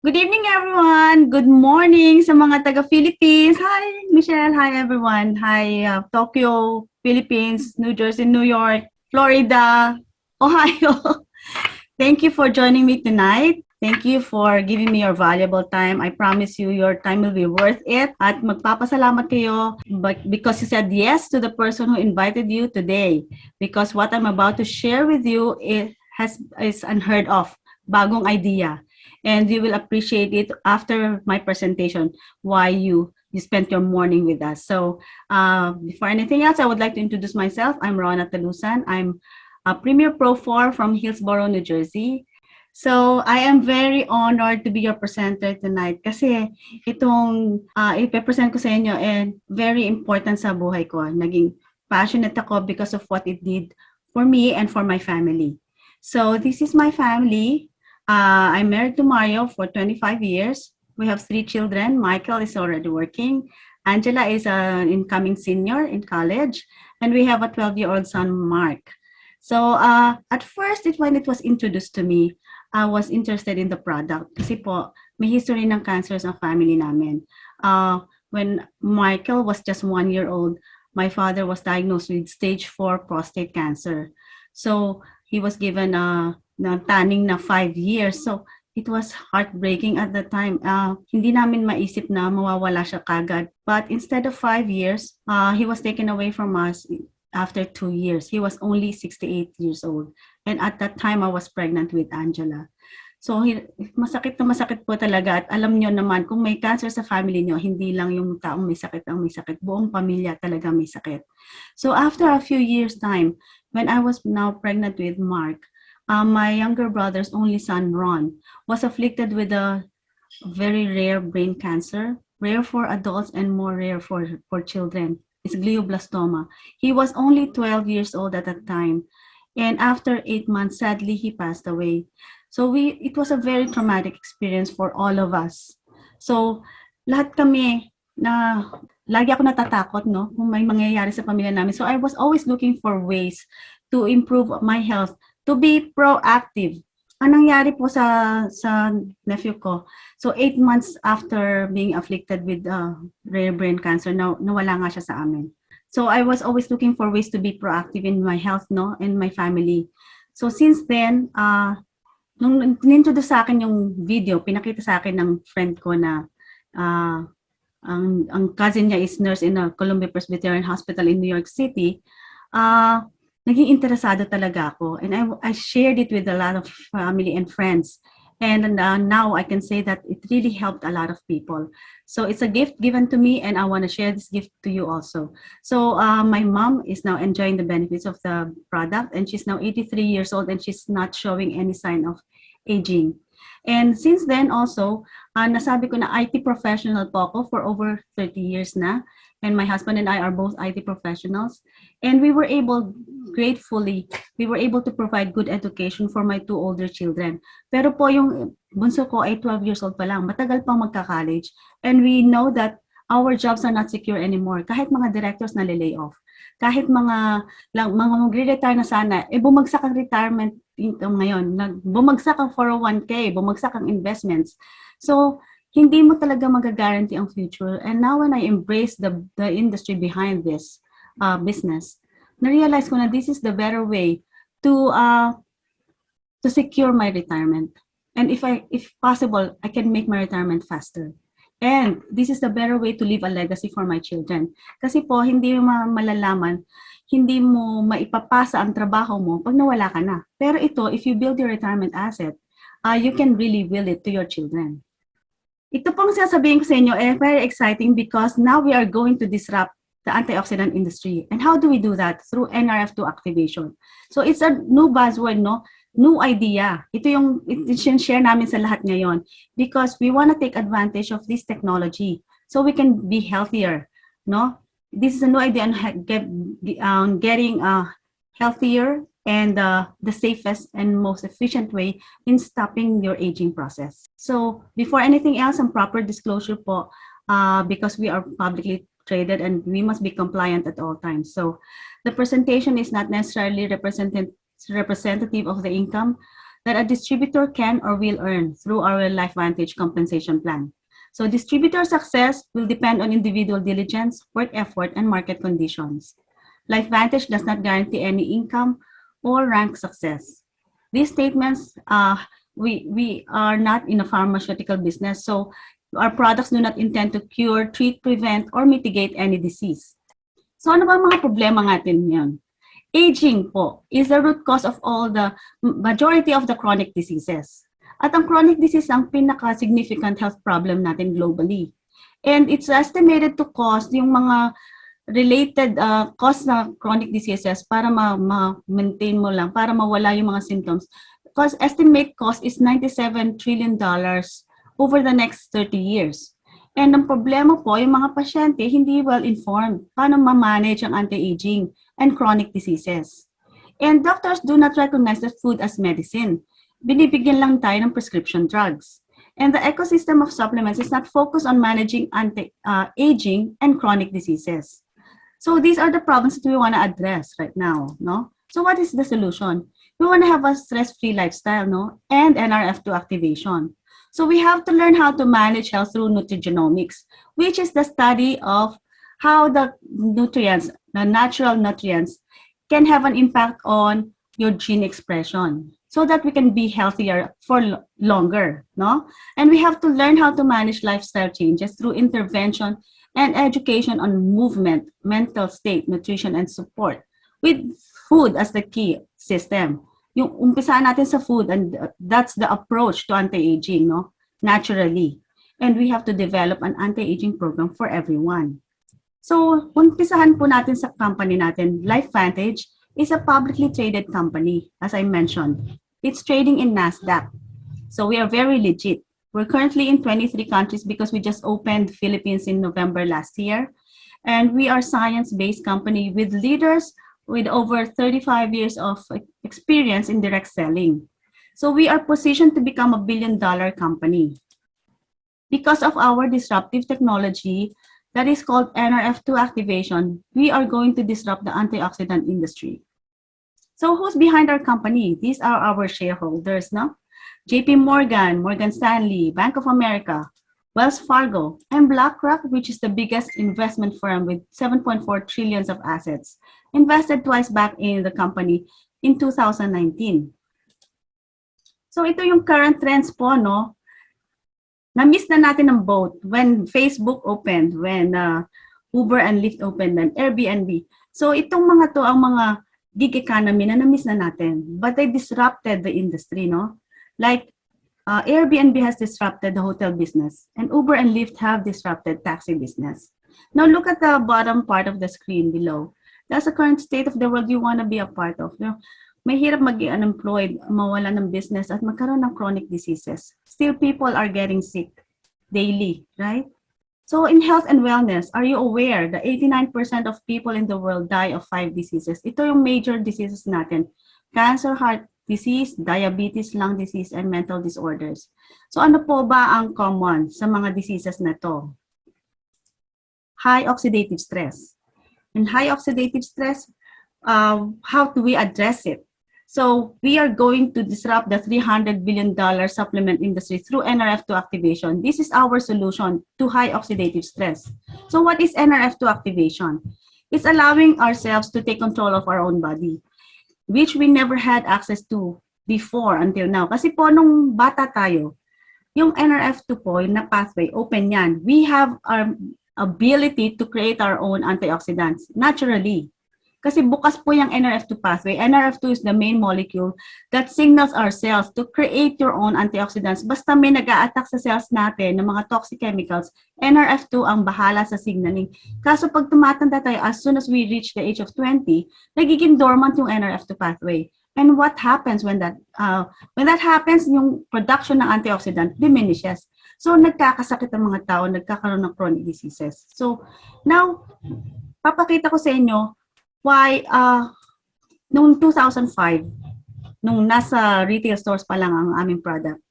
Good evening, everyone. Good morning sa mga taga-Philippines. Hi, Michelle. Hi, everyone. Hi, Tokyo, Philippines, New Jersey, New York, Florida, Ohio. Thank you for joining me tonight. Thank you for giving me your valuable time. I promise you your time will be worth it. At magpapasalamat kayo because you said yes to the person who invited you today. Because what I'm about to share with you is unheard of. Bagong idea. And you will appreciate it after my presentation why you spent your morning with us. So before anything else, I would like to introduce myself. I'm Rhonda Talusan. I'm a Premier Pro 4 from Hillsborough, New Jersey. So I am very honored to be your presenter tonight kasi itong ipe-present ko sa inyo and very important sa buhay ko. Naging passionate ako because of what it did for me and for my family. So this is my family. I'm married to Mario for 25 years. We have 3 children. Michael is already working. Angela is an incoming senior in college. And we have a 12-year-old son, Mark. So at first, when it was introduced to me, I was interested in the product. Kasi po, may history ng cancer sa family namin. When Michael was just 1 year old, my father was diagnosed with stage 4 prostate cancer. So he was given a tanning na 5 years. So it was heartbreaking at the time. Hindi namin maisip na mawawala siya kagad. But instead of 5 years, he was taken away from us after 2 years. He was only 68 years old. And at that time, I was pregnant with Angela. So masakit na masakit po talaga. At alam nyo naman, kung may cancer sa family nyo, hindi lang yung taong may sakit ang may sakit. Buong pamilya talaga may sakit. So after a few years time, when I was now pregnant with Mark, my younger brother's only son, Ron, was afflicted with a very rare brain cancer, rare for adults and more rare for children. It's glioblastoma. He was only 12 years old at that time. And after 8 months, sadly, he passed away. So it was a very traumatic experience for all of us. So lahat kami na lagi ako natatakot, no, kung may mangyayari sa pamilya namin. So I was always looking for ways to improve my health, to be proactive. Anong nangyari po sa nephew ko? So 8 months after being afflicted with rare brain cancer, nawala nga siya sa amin. So I was always looking for ways to be proactive in my health, no, and my family. So since then, nung nintroduce sa akin yung video, pinakita sa akin ng friend ko na ang cousin niya is nurse in a Columbia Presbyterian Hospital in New York City. Naging interesado talaga ako, and I shared it with a lot of family and friends. And now I can say that it really helped a lot of people. So it's a gift given to me, and I want to share this gift to you also. So my mom is now enjoying the benefits of the product, and she's now 83 years old, and she's not showing any sign of aging. And since then also, nasabi ko na IT professional po ako for over 30 years na. And my husband and I are both IT professionals. And we were able, gratefully, we were able to provide good education for my 2 older children. Pero po yung bunso ko ay 12 years old pa lang, matagal pang magka-college. And we know that our jobs are not secure anymore. Kahit mga directors na lay off, kahit mga mag-retire na sana, bumagsak ang retirement income ngayon. Bumagsak ang 401k, bumagsak ang investments. So, hindi mo talaga mag-guarantee ang future. And now when I embrace the industry behind this business, na-realize ko na this is the better way to secure my retirement. And if possible, I can make my retirement faster. And this is the better way to leave a legacy for my children. Kasi po, hindi mo malalaman, hindi mo maipapasa ang trabaho mo pag nawala ka na. Pero ito, if you build your retirement asset, you can really will it to your children. Ito pong sasabihin ko sa inyo very exciting because now we are going to disrupt the antioxidant industry. And how do we do that? Through NRF2 activation. So it's a new buzzword, no? New idea. Ito yung share namin sa lahat ngayon because we want to take advantage of this technology so we can be healthier, no? This is a new idea on getting healthier and the safest and most efficient way in stopping your aging process. So before anything else, some proper disclosure po because we are publicly traded and we must be compliant at all times. So the presentation is not necessarily representative of the income that a distributor can or will earn through our LifeVantage compensation plan. So distributor success will depend on individual diligence, work effort, and market conditions. LifeVantage does not guarantee any income or rank success. These statements, we are not in a pharmaceutical business, so our products do not intend to cure, treat, prevent, or mitigate any disease. So ano ba mga problema natin ngayon? Aging po is the root cause of all the majority of the chronic diseases. At ang chronic disease ang pinaka-significant health problem natin globally. And it's estimated to cost yung mga related cost na chronic diseases para ma-maintain mo lang, para mawala yung mga symptoms. Because estimate cost is $97 trillion over the next 30 years. And ang problema po, yung mga pasyente hindi well-informed paano ma-manage ang anti-aging and chronic diseases. And doctors do not recognize that food as medicine. Binibigyan lang tayo ng prescription drugs. And the ecosystem of supplements is not focused on managing anti-aging and chronic diseases. So these are the problems that we want to address right now, no? So what is the solution? We want to have a stress-free lifestyle, no? And NRF2 activation. So we have to learn how to manage health through nutrigenomics, which is the study of how the nutrients, the natural nutrients, can have an impact on your gene expression so that we can be healthier for longer, no? And we have to learn how to manage lifestyle changes through intervention and education on movement, mental state, nutrition, and support with food as the key system. Yung umpisaan natin sa food, and that's the approach to anti-aging, no? Naturally. And we have to develop an anti-aging program for everyone. So, umpisahan po natin sa company natin. LifeVantage is a publicly traded company, as I mentioned. It's trading in NASDAQ. So, we are very legit. We're currently in 23 countries because we just opened Philippines in November last year. And we are a science-based company with leaders with over 35 years of experience in direct selling. So we are positioned to become a billion-dollar company. Because of our disruptive technology that is called NRF2 activation, we are going to disrupt the antioxidant industry. So who's behind our company? These are our shareholders, no? JP Morgan, Morgan Stanley, Bank of America, Wells Fargo, and BlackRock, which is the biggest investment firm with 7.4 trillion of assets, invested twice back in the company in 2019. So ito yung current trends po, no? Na-miss na natin ang boat when Facebook opened, when Uber and Lyft opened, and Airbnb. So itong mga to ang mga gig economy na na-miss na natin. But they disrupted the industry, no? Like Airbnb has disrupted the hotel business, and Uber and Lyft have disrupted taxi business. Now look at the bottom part of the screen below. That's the current state of the world you want to be a part of. You know, mahirap maging unemployed, mawala ng business, at magkaroon ng chronic diseases. Still, people are getting sick daily, right? So in health and wellness, are you aware that 89% of people in the world die of 5 diseases? Ito yung major diseases natin. Cancer, heart disease, diabetes, lung disease, and mental disorders. So ano po ba ang common sa mga diseases na to? High oxidative stress. And high oxidative stress, how do we address it? So we are going to disrupt the $300 billion supplement industry through NRF2 activation. This is our solution to high oxidative stress. So what is NRF2 activation? It's allowing ourselves to take control of our own body, which we never had access to before until now. Kasi po, nung bata tayo, yung NRF2 po, yung na pathway, open yan. We have our ability to create our own antioxidants naturally. Kasi bukas po yung NRF2 pathway. NRF2 is the main molecule that signals our cells to create your own antioxidants. Basta may nag-a-attack sa cells natin ng mga toxic chemicals, NRF2 ang bahala sa signaling. Kaso pag tumatanda tayo, as soon as we reach the age of 20, nagiging dormant yung NRF2 pathway. And what happens when that happens, yung production ng antioxidant diminishes. So nagkakasakit ang mga tao, nagkakaroon ng chronic diseases. So now, papakita ko sa inyo why noong 2005, nung nasa retail stores pa lang ang aming product,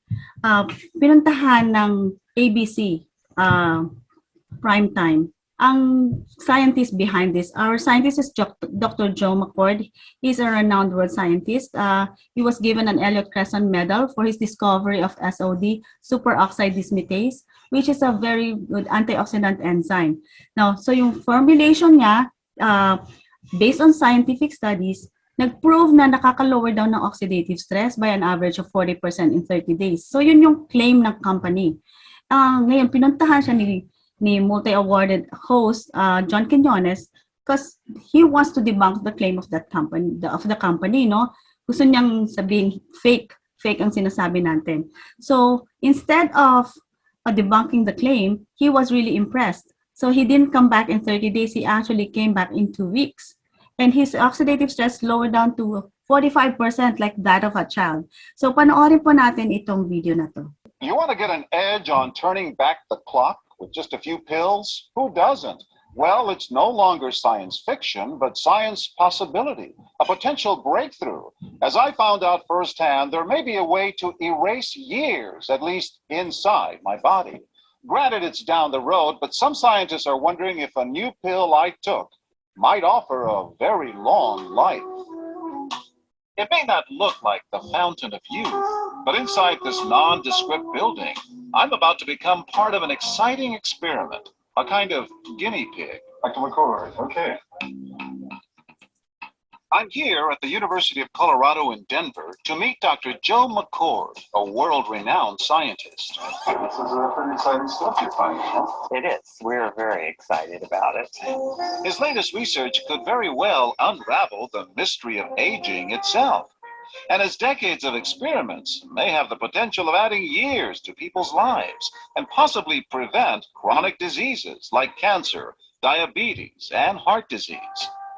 pinuntahan ng ABC prime time Ang scientist behind this, our scientist is Dr. Joe McCord. He's a renowned world scientist. He was given an Elliott Crescent Medal for his discovery of SOD, superoxide dismutase, which is a very good antioxidant enzyme. Now, so yung formulation niya, based on scientific studies, nag-prove na nakaka-lower down ng oxidative stress by an average of 40% in 30 days. So yun yung claim ng company. Ngayon, pinuntahan siya ni multi-awarded host John Quinones because he wants to debunk the claim of that company, of the company, no? Gusto niyang sabihin fake ang sinasabi natin. So instead of debunking the claim, he was really impressed. So he didn't come back in 30 days, he actually came back in 2 weeks. And his oxidative stress lowered down to 45% like that of a child. So panoorin po natin itong video na to. You want to get an edge on turning back the clock with just a few pills? Who doesn't? Well, it's no longer science fiction, but science possibility, a potential breakthrough. As I found out firsthand, there may be a way to erase years, at least inside my body. Granted, it's down the road, but some scientists are wondering if a new pill I took might offer a very long life. It may not look like the fountain of youth, but inside this nondescript building, I'm about to become part of an exciting experiment, a kind of guinea pig. Dr. McCord, okay. I'm here at the University of Colorado in Denver to meet Dr. Joe McCord, a world-renowned scientist. This is pretty exciting stuff you're finding, huh? It is. We're very excited about it. His latest research could very well unravel the mystery of aging itself. And his decades of experiments may have the potential of adding years to people's lives and possibly prevent chronic diseases like cancer, diabetes, and heart disease.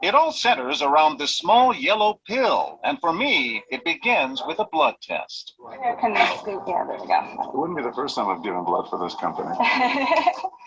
It all centers around this small yellow pill, and for me, it begins with a blood test. Yeah, there we go. It wouldn't be the first time I've given blood for this company.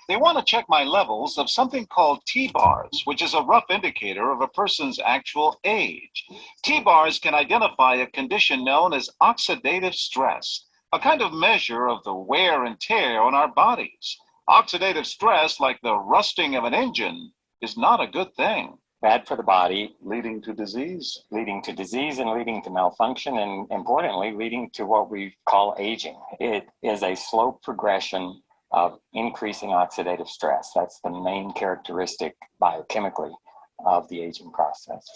They want to check my levels of something called T-bars, which is a rough indicator of a person's actual age. T-bars can identify a condition known as oxidative stress, a kind of measure of the wear and tear on our bodies. Oxidative stress, like the rusting of an engine, is not a good thing. Bad for the body, Leading to disease. leading to disease and leading to malfunction, and importantly, leading to what we call aging. It is a slow progression of increasing oxidative stress. That's the main characteristic biochemically of the aging process.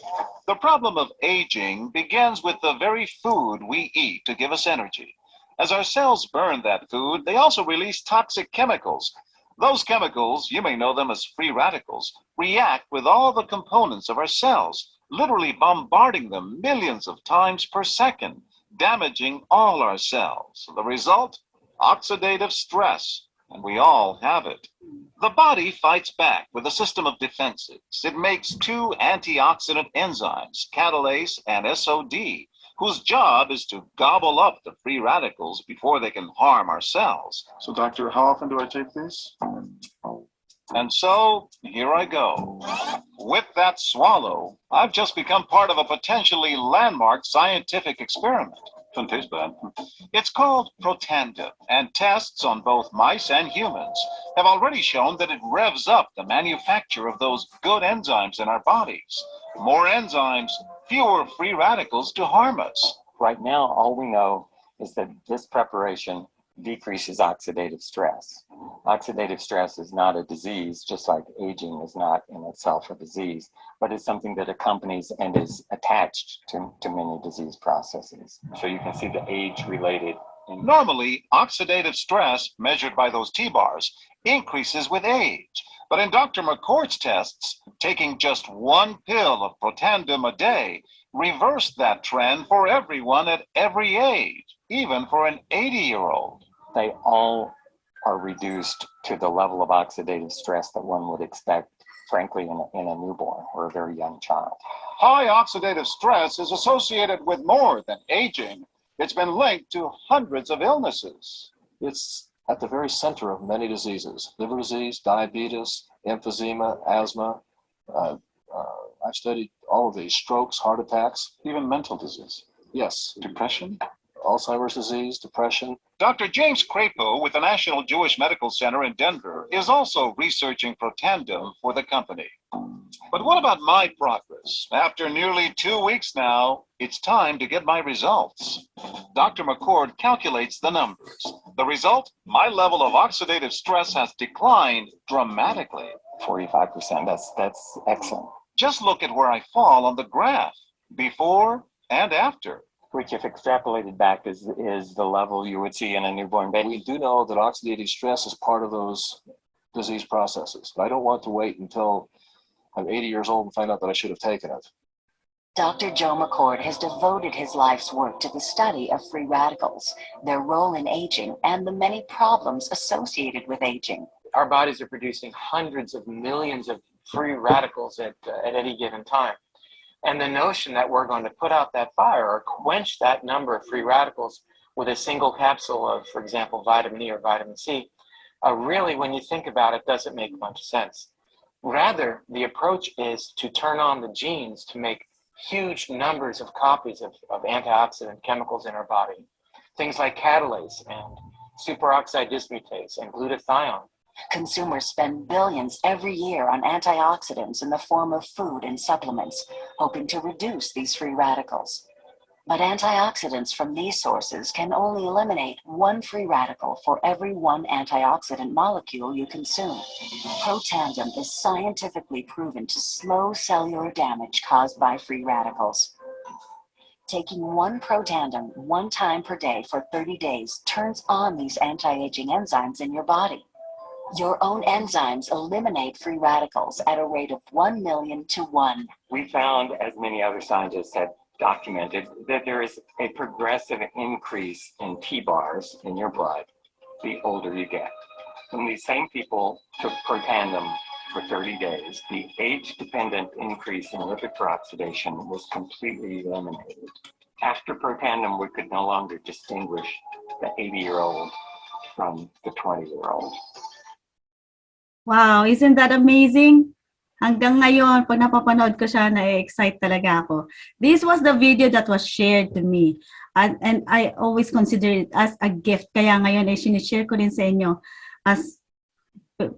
The problem of aging begins with the very food we eat to give us energy. As our cells burn that food, they also release toxic chemicals. Those chemicals, you may know them as free radicals, react with all the components of our cells, literally bombarding them millions of times per second, damaging all our cells. The result? Oxidative stress, and we all have it. The body fights back with a system of defenses. It makes two antioxidant enzymes, catalase and SOD, whose job is to gobble up the free radicals before they can harm our cells. So, doctor, how often do I take these? And so, here I go. With that swallow, I've just become part of a potentially landmark scientific experiment. Doesn't taste bad. It's called PROTANDIM, and tests on both mice and humans have already shown that it revs up the manufacture of those good enzymes in our bodies. More enzymes, fewer free radicals to harm us. Right now, all we know is that this preparation decreases oxidative stress. Oxidative stress is not a disease, just like aging is not in itself a disease, but it's something that accompanies and is attached to many disease processes. So you can see the age-related. Normally, oxidative stress, measured by those T-bars, increases with age. But in Dr. McCord's tests, taking just one pill of PROTANDIM a day reversed that trend for everyone at every age, even for an 80-year-old. They all are reduced to the level of oxidative stress that one would expect, frankly, in a newborn or a very young child. High oxidative stress is associated with more than aging. It's been linked to hundreds of illnesses. It's at the very center of many diseases: liver disease, diabetes, emphysema, asthma. I've studied all of these: strokes, heart attacks, Even mental disease. yes, Depression? Alzheimer's disease, depression. Dr. James Crapo with the National Jewish Medical Center in Denver is also researching PROTANDIM for the company. But what about my progress? After nearly 2 weeks now, it's time to get my results. Dr. McCord calculates the numbers. The result? My level of oxidative stress has declined dramatically. 45%. That's excellent. Just look at where I fall on the graph, before and after. Which, if extrapolated back, is the level you would see in a newborn baby. We do know that oxidative stress is part of those disease processes. But I don't want to wait until I'm 80 years old and find out that I should have taken it. Dr. Joe McCord has devoted his life's work to the study of free radicals, their role in aging, and the many problems associated with aging. Our bodies are producing hundreds of millions of free radicals at any given time. And the notion that we're going to put out that fire or quench that number of free radicals with a single capsule of, for example, vitamin E or vitamin C, really, when you think about it, doesn't make much sense. Rather, the approach is to turn on the genes to make huge numbers of copies of antioxidant chemicals in our body. Things like catalase and superoxide dismutase and glutathione. Consumers spend billions every year on antioxidants in the form of food and supplements, hoping to reduce these free radicals. But antioxidants from these sources can only eliminate one free radical for every one antioxidant molecule you consume. PROTANDIM is scientifically proven to slow cellular damage caused by free radicals. Taking one PROTANDIM 1 time per day for 30 days turns on these anti-aging enzymes in your body. Your own enzymes eliminate free radicals at a rate of 1 million to 1. We found, as many other scientists have documented, that there is a progressive increase in T-bars in your blood the older you get. When these same people took PROTANDIM for 30 days, the age-dependent increase in lipid peroxidation was completely eliminated. After PROTANDIM, we could no longer distinguish the 80-year-old from the 20-year-old. Wow, isn't that amazing? Hanggang ngayon, pag napapanood ko siya, na-excite talaga ako. This was the video that was shared to me. And I always consider it as a gift. Kaya ngayon, sinishare ko rin sa inyo as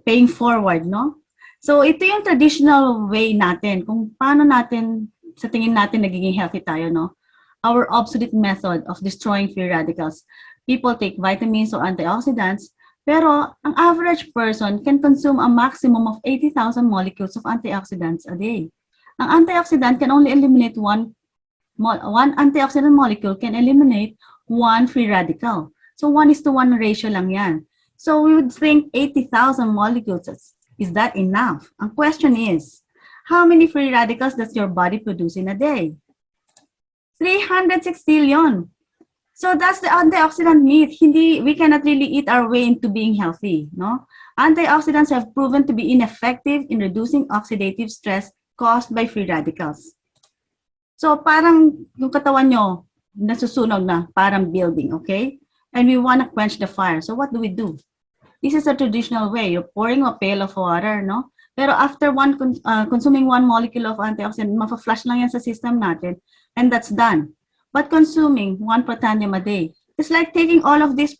paying forward, no? So, ito yung traditional way natin. Kung paano natin, sa tingin natin, nagiging healthy tayo, no? Our obsolete method of destroying free radicals. People take vitamins or antioxidants, pero ang average person can consume a maximum of 80,000 molecules of antioxidants a day. Ang antioxidant can only eliminate one antioxidant molecule can eliminate one free radical. So 1:1 ratio lang yan. So we would think 80,000 molecules, is that enough? Ang question is, how many free radicals does your body produce in a day? 360 yun. So that's the antioxidant myth. We cannot really eat our way into being healthy, no? Antioxidants have proven to be ineffective in reducing oxidative stress caused by free radicals. So parang yung katawan nyo, nasusunog na, parang building, okay? And we want to quench the fire. So what do? This is a traditional way. You're pouring a pail of water, no? Pero after consuming 1 molecule of antioxidant, mafa-flush lang yan sa system natin, and that's done. But consuming 1 PROTANDIM a day, it's like taking all of this.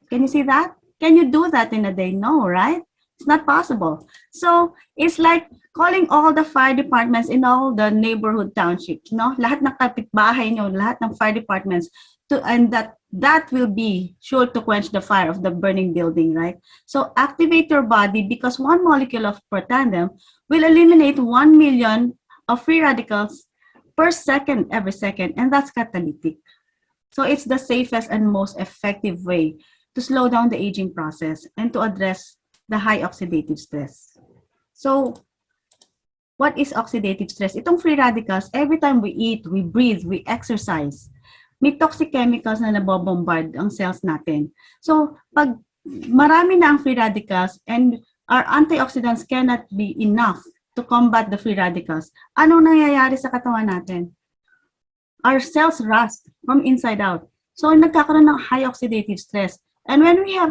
Can you see that? Can you do that in a day? No, right? It's not possible. So it's like calling all the fire departments in all the neighborhood townships, no? Lahat ng kapitbahay nyo, lahat ng fire departments, and that will be sure to quench the fire of the burning building, right? So activate your body, because 1 molecule of PROTANDIM will eliminate 1 million of free radicals per second, every second, and that's catalytic. So it's the safest and most effective way to slow down the aging process and to address the high oxidative stress. So what is oxidative stress? Itong free radicals, every time we eat, we breathe, we exercise, may toxic chemicals na nabobombard ang cells natin. So pag marami na ang free radicals and our antioxidants cannot be enough to combat the free radicals, anong nangyayari sa katawan natin? Our cells rust from inside out. So, nagkakaroon ng high oxidative stress. And when we have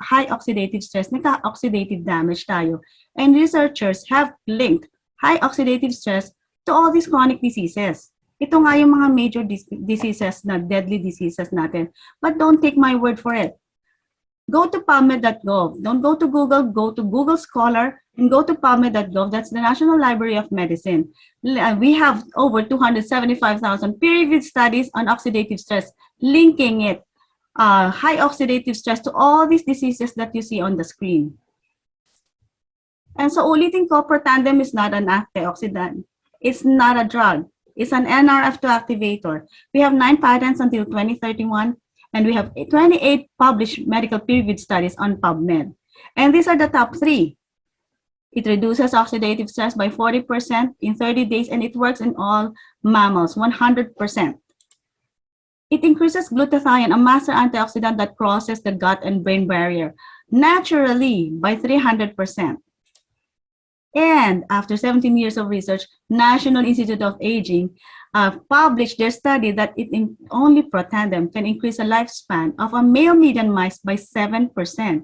high oxidative stress, nagka-oxidative damage tayo. And researchers have linked high oxidative stress to all these chronic diseases. Ito nga yung mga major diseases na deadly diseases natin. But don't take my word for it. go to PubMed.gov. Don't go to Google, go to Google Scholar and go to PubMed.gov. That's the National Library of Medicine. We have over 275,000 peer-reviewed studies on oxidative stress, linking it, high oxidative stress, to all these diseases that you see on the screen. And so ulitin ko, PROTANDIM is not an antioxidant. It's not a drug. It's an NRF2 activator. We have 9 patents until 2031, and we have 28 published medical peer-reviewed studies on PubMed. And these are the top 3. It reduces oxidative stress by 40% in 30 days, and it works in all mammals, 100%. It increases glutathione, a master antioxidant that crosses the gut and brain barrier, naturally by 300%. And after 17 years of research, National Institute of Aging published their study that only PROTANDIM can increase the lifespan of a male median mice by 7%.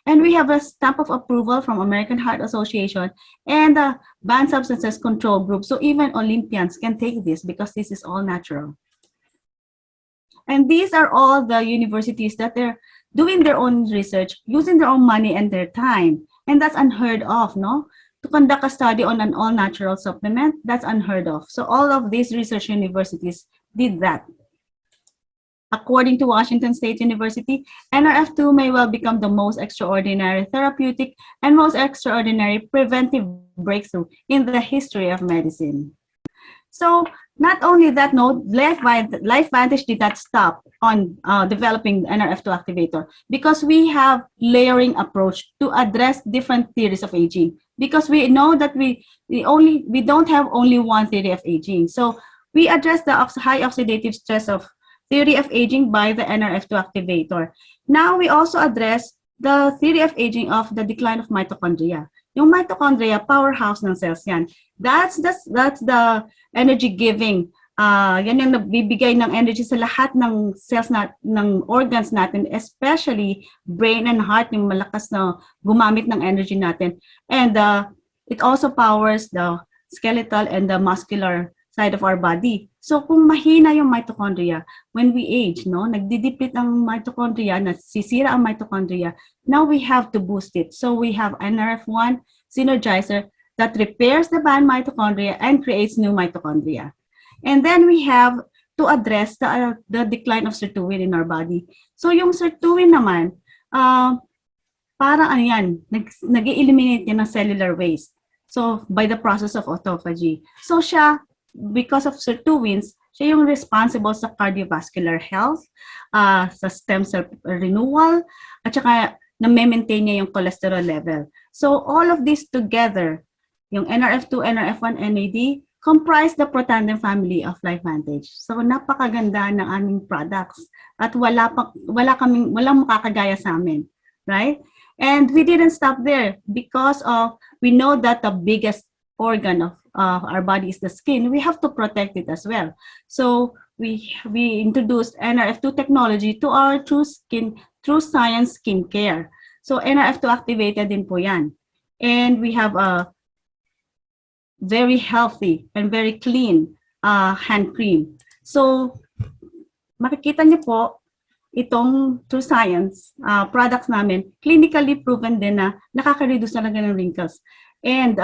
And we have a stamp of approval from American Heart Association and the Banned Substances Control Group. So even Olympians can take this because this is all natural. And these are all the universities that they're doing their own research, using their own money and their time. And that's unheard of, no? To conduct a study on an all-natural supplement, that's unheard of. So all of these research universities did that. According to Washington State University, NRF2 may well become the most extraordinary therapeutic and most extraordinary preventive breakthrough in the history of medicine. So not only that, no, LifeVantage did not stop on developing NRF2 activator, because we have layering approach to address different theories of aging. Because we know that we don't have only one theory of aging. So we address the high oxidative stress of theory of aging by the NRF2 activator. Now we also address the theory of aging of the decline of mitochondria. Yung mitochondria, powerhouse ng cells yan. That's the energy giving. Yan yung nagbibigay ng energy sa lahat ng cells ng organs natin, especially brain and heart, yung malakas na gumamit ng energy natin. And it also powers the skeletal and the muscular side of our body. So kung mahina yung mitochondria, when we age, no, nagdideplete ang mitochondria, nasisira ang mitochondria, now we have to boost it. So we have NRF1 synergizer that repairs the bad mitochondria and creates new mitochondria. And then we have to address the decline of sirtuin in our body. So yung sirtuin naman, parang ano yan, nag-eliminate yan ng cellular waste. So by the process of autophagy. So siya, because of sirtuins, siya yung responsible sa cardiovascular health, sa stem cell renewal, at saka na-maintain niya yung cholesterol level. So all of this together, yung NRF2, NRF1, NAD, comprise the PROTANDIM family of LifeVantage. So napakaganda ng aming products at walang makakagaya sa amin, right? And we didn't stop there because we know that the biggest organ of our body is the skin. We have to protect it as well. So we introduced NRF2 technology to our True Science skincare. So NRF2 activated din po yan. And we have a very healthy and very clean hand cream. So makikita niyo po itong True Science products namin, clinically proven din na nakaka-reduce talaga ng wrinkles. And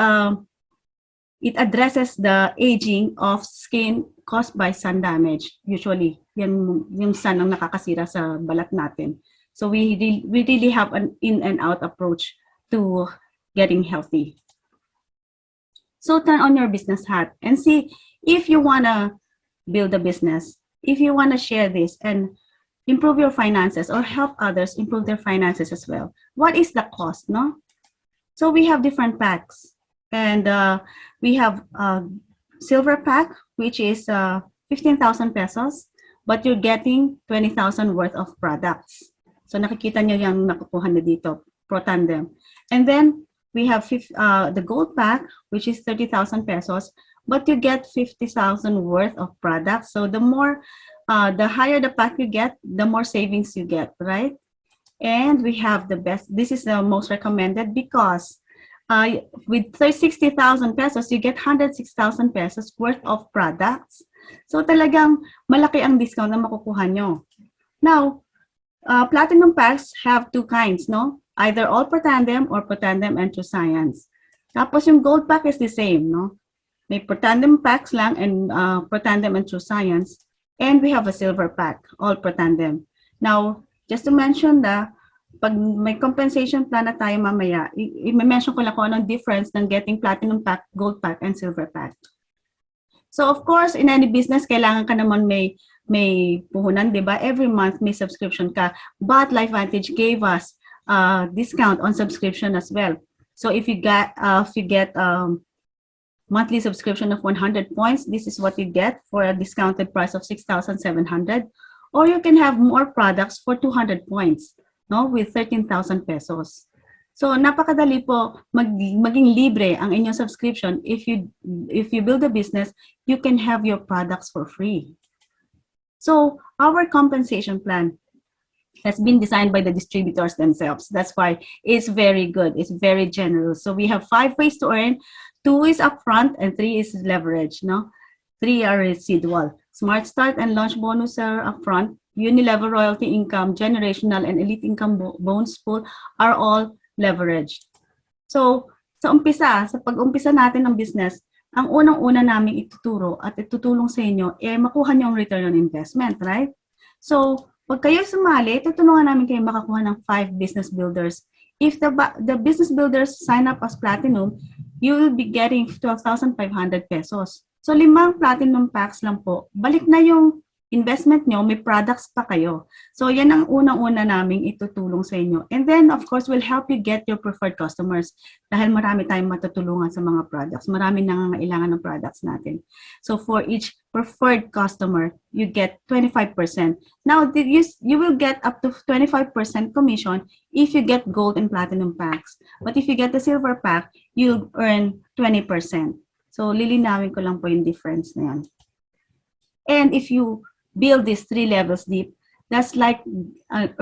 it addresses the aging of skin caused by sun damage. Usually, yung sun ang nakakasira sa balat natin. So we really have an in and out approach to getting healthy. So turn on your business hat and see if you want to build a business, if you want to share this and improve your finances or help others improve their finances as well. What is the cost, no? So we have different packs. And we have silver pack, which is 15,000 pesos, but you're getting 20,000 worth of products. So nakikita nyo yung nakukuha na dito, PROTANDIM. And then we have the gold pack, which is 30,000 pesos, but you get 50,000 worth of products. So the higher the pack you get, the more savings you get, right? And we have the best. This is the most recommended because with 60,000 pesos, you get 106,000 pesos worth of products. So talagang malaki ang discount na makukuha nyo. Now, Platinum packs have two kinds, no? Either all PROTANDIM or PROTANDIM and True Science. Tapos yung gold pack is the same, no? May PROTANDIM packs lang and PROTANDIM and True Science. And we have a silver pack, all PROTANDIM. Now, just to mention pag may compensation plan na tayo mamaya, i-mention ko lang kung anong difference ng getting platinum pack, gold pack, and silver pack. So of course, in any business, kailangan ka naman may puhunan, di ba? Every month may subscription ka. But LifeVantage gave us discount on subscription as well. So if you get monthly subscription of 100 points, this is what you get for a discounted price of 6,700. Or you can have more products for 200 points, no, with 13,000 pesos. So napakadali po maging libre ang inyong subscription. If you build a business, you can have your products for free. So our compensation plan has been designed by the distributors themselves. That's why it's very good. It's very generous. So we have 5 ways to earn. 2 is upfront and 3 is leverage. No, 3 are residual. Smart Start and Launch bonus are upfront. Unilevel royalty income, generational, and elite income bonus pool are all leveraged. So sa pag-umpisa natin ng business, ang unang-una namin ituturo at itutulong sa inyo, makuha nyo ang return on investment, right? So, pag kayo sumali, tutulungan namin kayo makakuha ng 5 business builders. If the business builders sign up as platinum, you will be getting 12,500 pesos. So, 5 platinum packs lang po. Balik na yung investment nyo, may products pa kayo. So, yan ang unang-una naming itutulong sa inyo. And then, of course, we'll help you get your preferred customers dahil marami tayong matutulungan sa mga products. Marami nangangailangan ng products natin. So, for each preferred customer, you get 25%. Now, you will get up to 25% commission if you get gold and platinum packs. But if you get the silver pack, you'll earn 20%. So, lilinawin ko lang po yung difference na yan. And if you build these 3 levels deep, that's like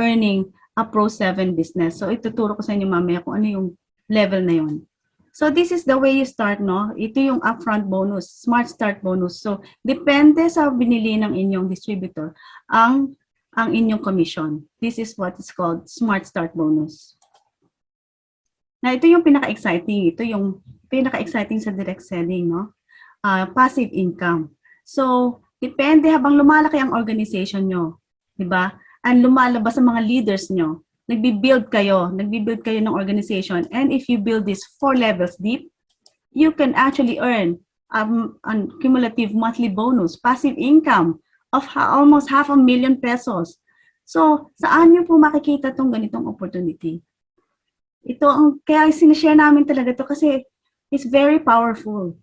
earning a Pro 7 business. So, ituturo ko sa inyo mamaya kung ano yung level na yun. So, this is the way you start, no? Ito yung upfront bonus, Smart Start bonus. So, depende sa binili ng inyong distributor ang inyong commission. This is what is called Smart Start bonus. Na ito yung pinaka-exciting. Ito yung pinaka-exciting sa direct selling, no? Passive income. So, depende habang lumalaki ang organization nyo, di ba? And lumalabas ang mga leaders nyo. Nagbi-build kayo ng organization. And if you build this 4 levels deep, you can actually earn a cumulative monthly bonus, passive income of almost 500,000 pesos. So, saan nyo po makikita itong ganitong opportunity? Ito kaya sinishare namin talaga ito kasi it's very powerful.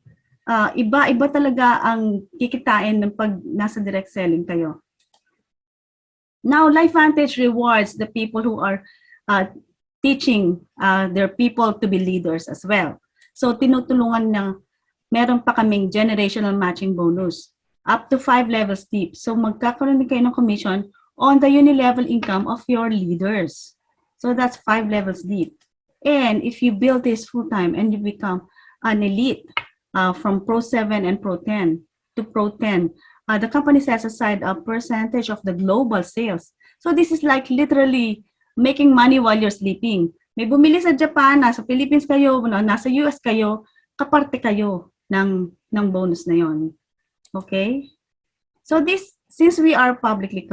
Iba talaga ang kikitain ng pag nasa direct selling kayo. Now, LifeVantage rewards the people who are teaching their people to be leaders as well. So, tinutulungan meron pa kaming generational matching bonus up to 5 levels deep. So, magkakaroon din kayo ng commission on the unilevel income of your leaders. So, that's 5 levels deep. And if you build this full-time and you become an elite, from Pro 7 and Pro 10 to Pro 10, the company sets aside a percentage of the global sales. So this is like literally making money while you're sleeping. May bumili sa Japan, nasa Philippines kayo, nasa US kayo, kaparte kayo ng bonus na yon. Okay? So since we are publicly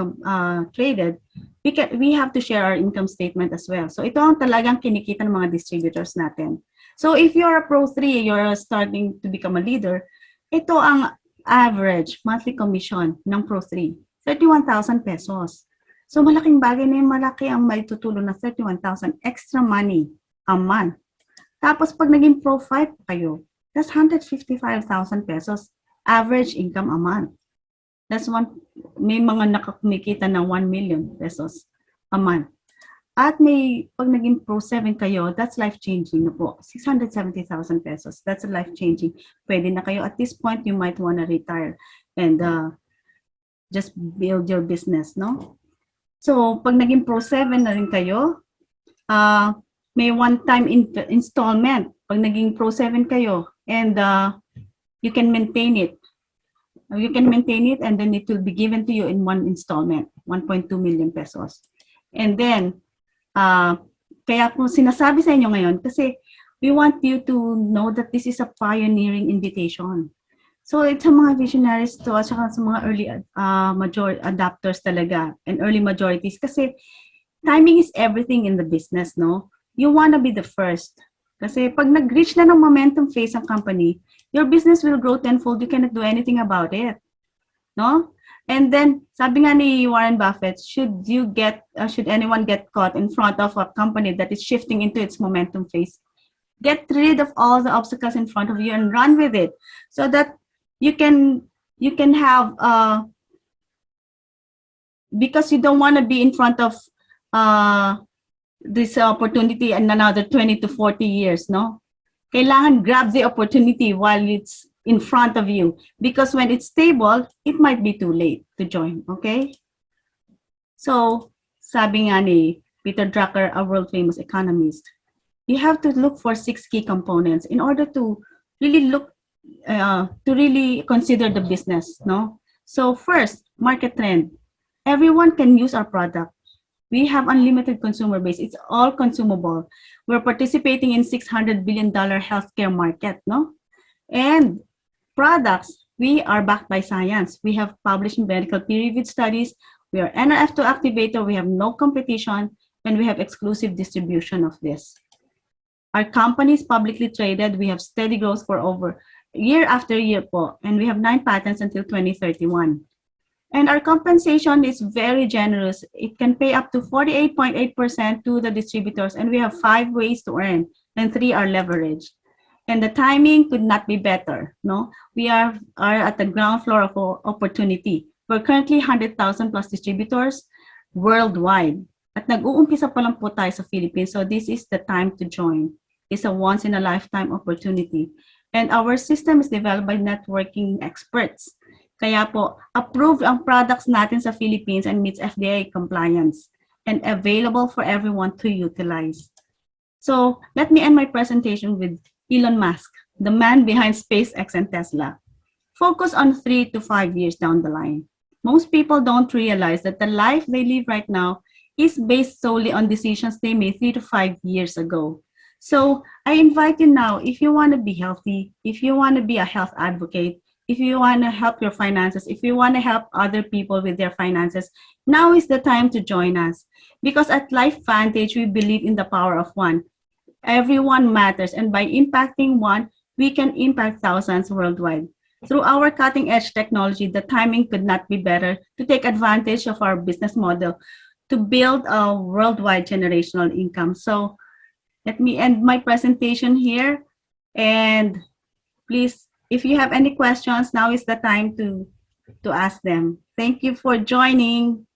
traded, we have to share our income statement as well. So ito ang talagang kinikita ng mga distributors natin. So if you're a Pro 3, you're starting to become a leader, ito ang average monthly commission ng Pro 3, 31,000 pesos. So malaking bagay na yung malaki ang may tutulong na 31,000 extra money a month. Tapos pag naging Pro 5 kayo, that's 155,000 pesos average income a month. That's may mga nakakumikita ng 1 million pesos a month. At pag naging Pro 7 kayo, that's life-changing na po. 670,000 pesos. That's life-changing. Pwede na kayo. At this point, you might wanna retire and just build your business, no? So, pag naging Pro 7 na rin kayo, may one-time installment. Pag naging Pro 7 kayo, and you can maintain it. You can maintain it and then it will be given to you in one installment, 1.2 million pesos. And then, kaya po sinasabi sa inyo ngayon, kasi we want you to know that this is a pioneering invitation. So, it's sa mga visionaries to at saka sa mga early adopters talaga and early majorities kasi timing is everything in the business, no? You wanna be the first. Kasi pag nag-reach na ng momentum phase ang company, your business will grow tenfold. You cannot do anything about it. No? And then, sabi nga ni Warren Buffett, should anyone get caught in front of a company that is shifting into its momentum phase, get rid of all the obstacles in front of you and run with it, so that you can have because you don't want to be in front of this opportunity in another 20 to 40 years, no? Kailangan grab the opportunity while it's in front of you, because when it's stable, it might be too late to join, okay? So, sabi nga ni Peter Drucker, a world-famous economist, you have to look for 6 key components in order to really consider the business, no? So first, market trend. Everyone can use our product. We have unlimited consumer base. It's all consumable. We're participating in $600 billion healthcare market, no? And products, we are backed by science. We have published medical peer-reviewed studies. We are NRF2 activator. We have no competition, and we have exclusive distribution of this. Our company is publicly traded. We have steady growth for over year after year po, and we have 9 patents until 2031. And our compensation is very generous. It can pay up to 48.8% to the distributors, and we have 5 ways to earn, and 3 are leveraged. And the timing could not be better, no? We are at the ground floor of opportunity. We're currently 100,000 plus distributors worldwide. At nag-uumpisa pa lang po tayo sa Philippines, so this is the time to join. It's a once-in-a-lifetime opportunity. And our system is developed by networking experts. Kaya po, approved ang products natin sa Philippines and meets FDA compliance and available for everyone to utilize. So, let me end my presentation with Elon Musk, the man behind SpaceX and Tesla. Focus on 3 to 5 years down the line. Most people don't realize that the life they live right now is based solely on decisions they made 3 to 5 years ago. So, I invite you now, if you want to be healthy, if you want to be a health advocate, if you want to help your finances, if you want to help other people with their finances, now is the time to join us. Because at LifeVantage, we believe in the power of one. Everyone matters, and by impacting one, we can impact thousands worldwide. Through our cutting-edge technology, the timing could not be better to take advantage of our business model to build a worldwide generational income. So let me end my presentation here, and please, if you have any questions, now is the time to ask them. Thank you for joining.